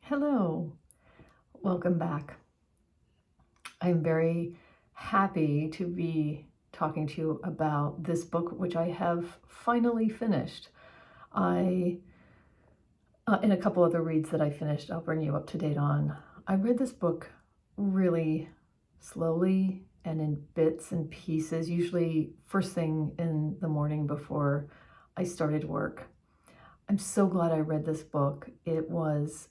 Hello, welcome back. I'm very happy to be talking to you about this book, which I have finally finished. In a couple other reads that I finished, I'll bring you up to date on. I read this book really slowly and in bits and pieces, usually first thing in the morning before I started work. I'm so glad I read this book. It was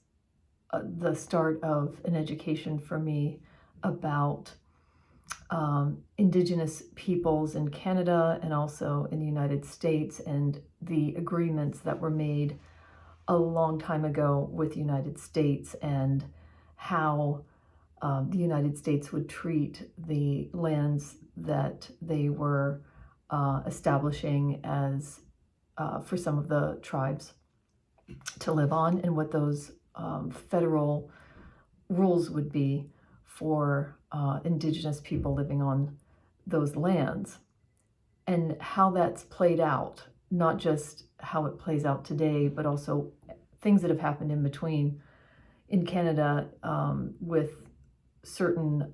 the start of an education for me about Indigenous peoples in Canada and also in the United States, and the agreements that were made a long time ago with the United States, and how the United States would treat the lands that they were establishing as for some of the tribes to live on, and what those federal rules would be for Indigenous people living on those lands, and how that's played out, not just how it plays out today, but also things that have happened in between in Canada with certain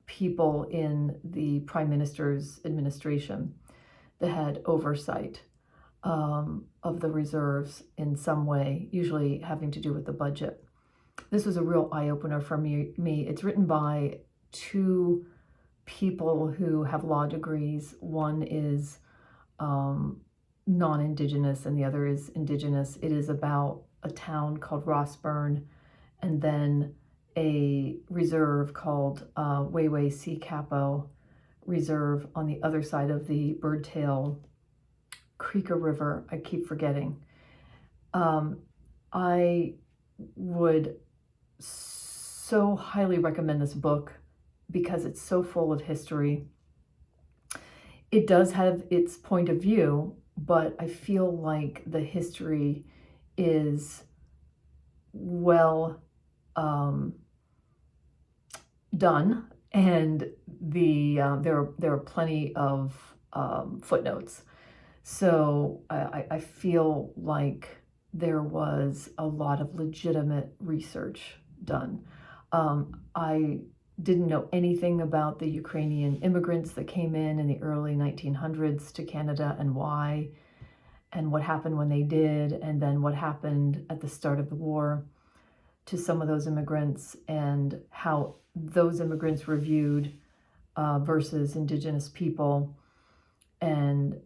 people in the Prime Minister's administration that had oversight of the reserves in some way, usually having to do with the budget. This was a real eye-opener for me. It's written by two people who have law degrees. One is non-Indigenous and the other is Indigenous. It is about a town called Rossburn, and then a reserve called Wayway Sea Capo Reserve on the other side of the Birdtail Creek or River. I keep forgetting. I would so highly recommend this book because it's so full of history. It does have its point of view, but I feel like the history is well done, and there are plenty of footnotes. So I feel like there was a lot of legitimate research done. I didn't know anything about the Ukrainian immigrants that came in the early 1900s to Canada, and why, and what happened when they did, and then what happened at the start of the war to some of those immigrants, and how those immigrants were viewed versus Indigenous people, and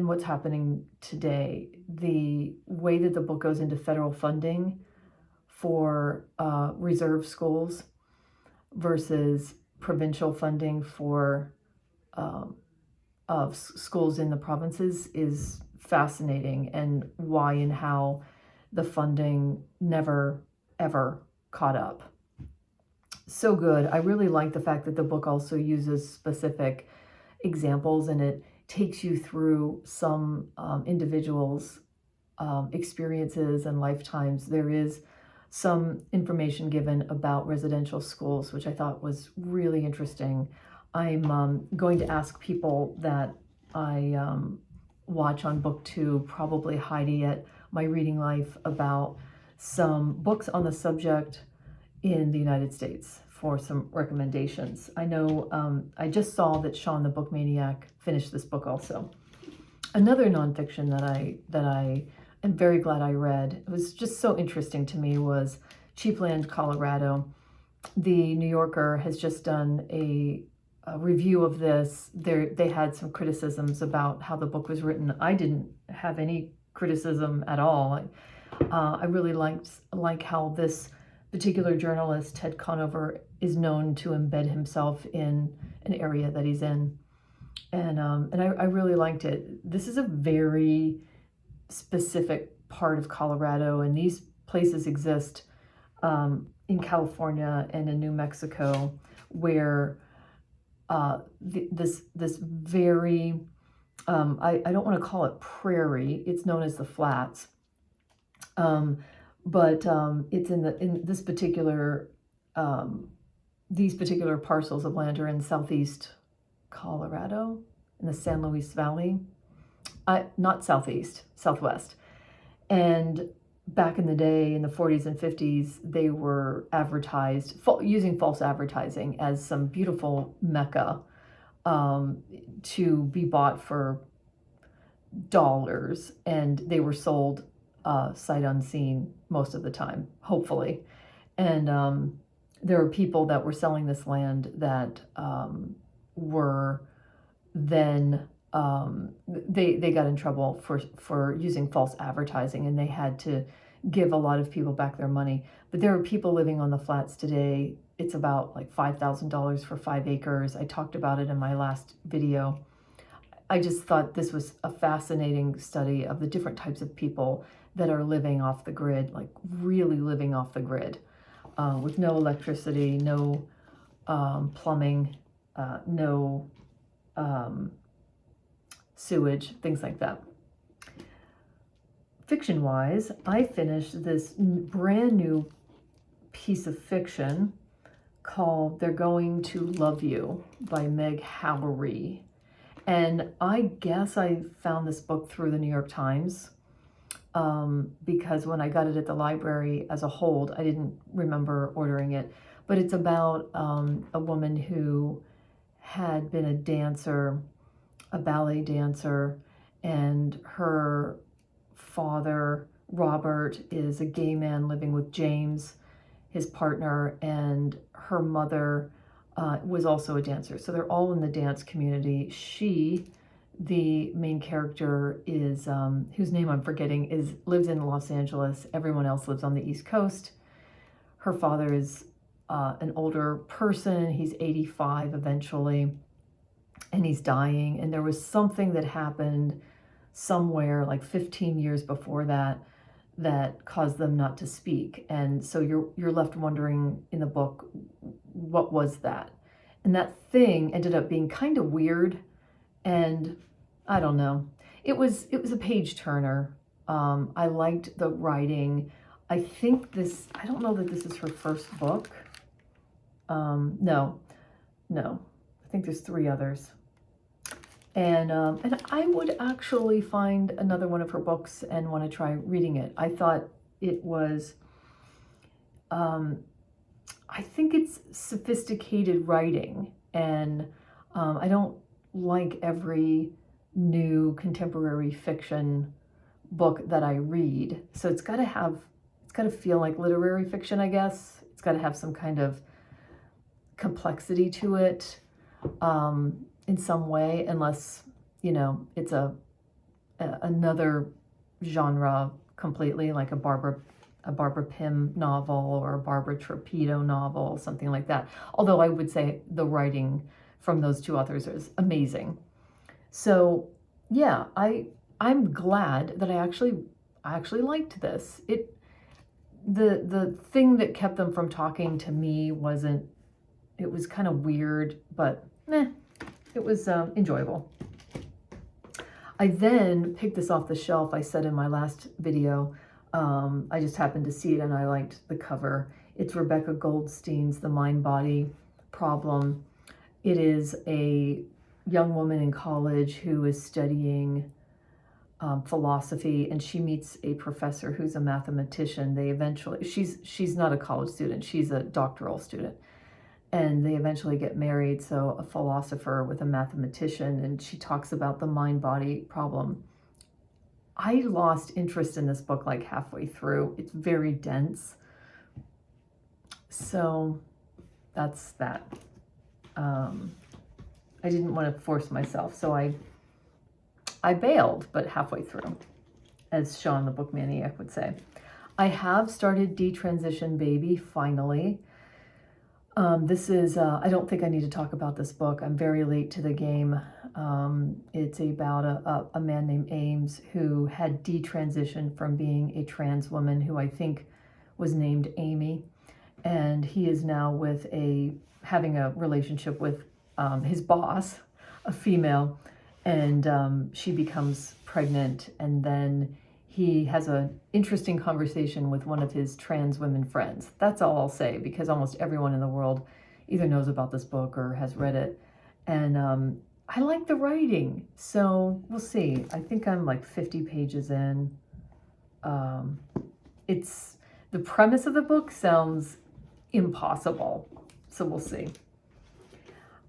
what's happening today. The way that the book goes into federal funding for reserve schools versus provincial funding for of schools in the provinces is fascinating, and why and how the funding never ever caught up. So good. I really like the fact that the book also uses specific examples, and it takes you through some individuals' experiences and lifetimes. There is some information given about residential schools, which I thought was really interesting. I'm going to ask people that I watch on BookTube, probably Heidi at My Reading Life, about some books on the subject in the United States for some recommendations. I know I just saw that Sean the Book Maniac finished this book also. Another nonfiction that I am very glad I read, it was just so interesting to me, was Cheap Land, Colorado. The New Yorker has just done a review of this. They had some criticisms about how the book was written. I didn't have any criticism at all. I really like how this particular journalist, Ted Conover, is known to embed himself in an area that he's in. And I really liked it. This is a very specific part of Colorado, and these places exist in California and in New Mexico, where this very, I don't want to call it prairie, it's known as the Flats, but it's in this particular, these particular parcels of land are in southeast Colorado, in the San Luis Valley, not southeast, southwest. And back in the day, in the 40s and 50s, they were advertised, using false advertising as some beautiful mecca to be bought for dollars, and they were sold sight unseen most of the time, hopefully. And there were people that were selling this land that were then they got in trouble for using false advertising, and they had to give a lot of people back their money. But there are people living on the flats today. It's about like $5,000 for 5 acres. I talked about it in my last video. I just thought this was a fascinating study of the different types of people that are living off the grid, like really living off the grid, with no electricity, no plumbing, no sewage, things like that. Fiction-wise, I finished this brand new piece of fiction called They're Going to Love You by Meg Howry. And I guess I found this book through the New York Times because when I got it at the library as a hold, I didn't remember ordering it. But it's about a woman who had been a dancer, a ballet dancer, and her father, Robert, is a gay man living with James, his partner, and her mother was also a dancer. So they're all in the dance community. She, the main character, is whose name I'm forgetting, lives in Los Angeles. Everyone else lives on the East Coast. Her father is an older person. He's 85 eventually, and he's dying. And there was something that happened somewhere like 15 years before that caused them not to speak. And so you're left wondering in the book, what was that? And that thing ended up being kind of weird, and I don't know. It was a page turner. I liked the writing. I don't know that this is her first book. No. I think there's 3 others. And I would actually find another one of her books and want to try reading it. I thought it was, I think it's sophisticated writing, and I don't like every new contemporary fiction book that I read. So it's got to feel like literary fiction, I guess. It's got to have some kind of complexity to it. In some way, unless, it's another genre completely, like a Barbara Pym novel or a Barbara Trapedo novel, something like that. Although I would say the writing from those 2 authors is amazing. So yeah, I'm glad that I actually liked this. The thing that kept them from talking to me it was kind of weird, but it was enjoyable. I then picked this off the shelf. I said in my last video, I just happened to see it and I liked the cover. It's Rebecca Goldstein's The Mind-Body Problem. It is a young woman in college who is studying philosophy, and she meets a professor who's a mathematician. She's not a college student, she's a doctoral student. And they eventually get married, so a philosopher with a mathematician, and she talks about the mind-body problem. I lost interest in this book like halfway through. It's very dense. So that's that. I didn't want to force myself, so I bailed, but halfway through, as Sean the Book Maniac would say. I have started Detransition Baby, finally. This is, I don't think I need to talk about this book. I'm very late to the game. It's about a man named Ames who had detransitioned from being a trans woman who I think was named Amy. And he is now having a relationship with his boss, a female, and she becomes pregnant, and then he has an interesting conversation with one of his trans women friends. That's all I'll say, because almost everyone in the world either knows about this book or has read it. And I like the writing, so we'll see. I think I'm like 50 pages in. the premise of the book sounds impossible, so we'll see.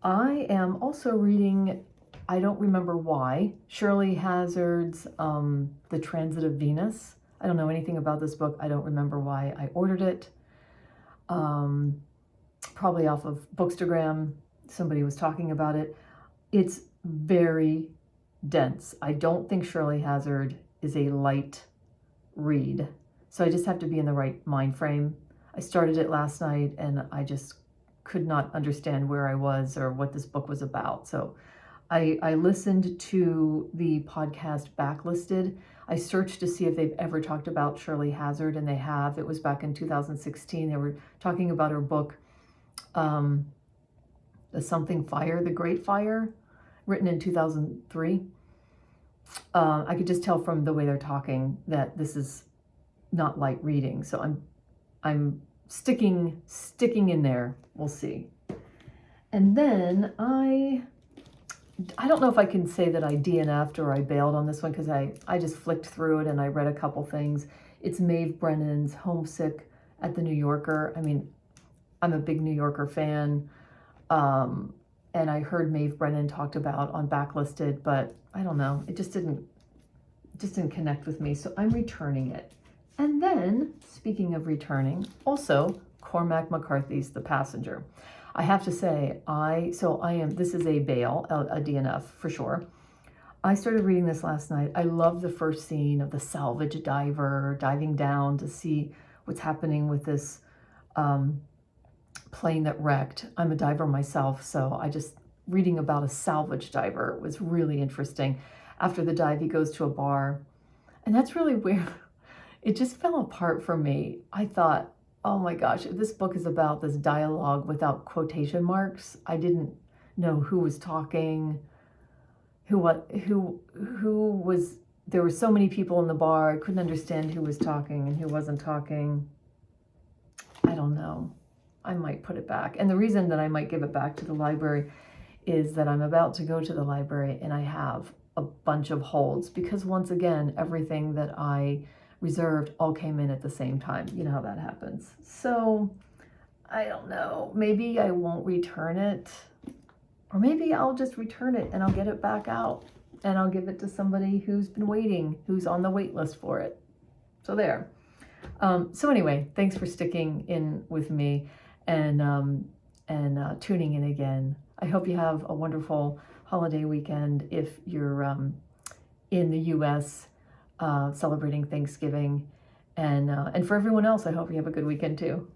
I am also reading, I don't remember why, Shirley Hazzard's The Transit of Venus. I don't know anything about this book. I don't remember why I ordered it. Probably off of Bookstagram. Somebody was talking about it. It's very dense. I don't think Shirley Hazzard is a light read. So I just have to be in the right mind frame. I started it last night and I just could not understand where I was or what this book was about. So I listened to the podcast Backlisted. I searched to see if they've ever talked about Shirley Hazzard, and they have. It was back in 2016. They were talking about her book, The Something Fire, The Great Fire, written in 2003. I could just tell from the way they're talking that this is not light reading. So I'm sticking in there. We'll see. And then I don't know if I can say that I DNF'd or I bailed on this one, because I just flicked through it and I read a couple things. It's Maeve Brennan's Homesick at the New Yorker. I mean, I'm a big New Yorker fan. And I heard Maeve Brennan talked about on Backlisted, but I don't know. It just didn't connect with me. So I'm returning it. And then, speaking of returning, also Cormac McCarthy's The Passenger. I have to say, this is a bail, a DNF for sure. I started reading this last night. I love the first scene of the salvage diver diving down to see what's happening with this plane that wrecked. I'm a diver myself, so reading about a salvage diver was really interesting. After the dive, he goes to a bar, and that's really where it just fell apart for me. I thought, oh my gosh, if this book is about this dialogue without quotation marks, I didn't know who was talking, who was, there were so many people in the bar, I couldn't understand who was talking and who wasn't talking. I don't know. I might put it back. And the reason that I might give it back to the library is that I'm about to go to the library and I have a bunch of holds, because once again, everything that I reserved all came in at the same time. You know how that happens. So I don't know, maybe I won't return it, or maybe I'll just return it and I'll get it back out and I'll give it to somebody who's been waiting, who's on the wait list for it. So there. So anyway, thanks for sticking in with me and tuning in again. I hope you have a wonderful holiday weekend if you're in the U.S. Celebrating Thanksgiving. And for everyone else, I hope you have a good weekend too.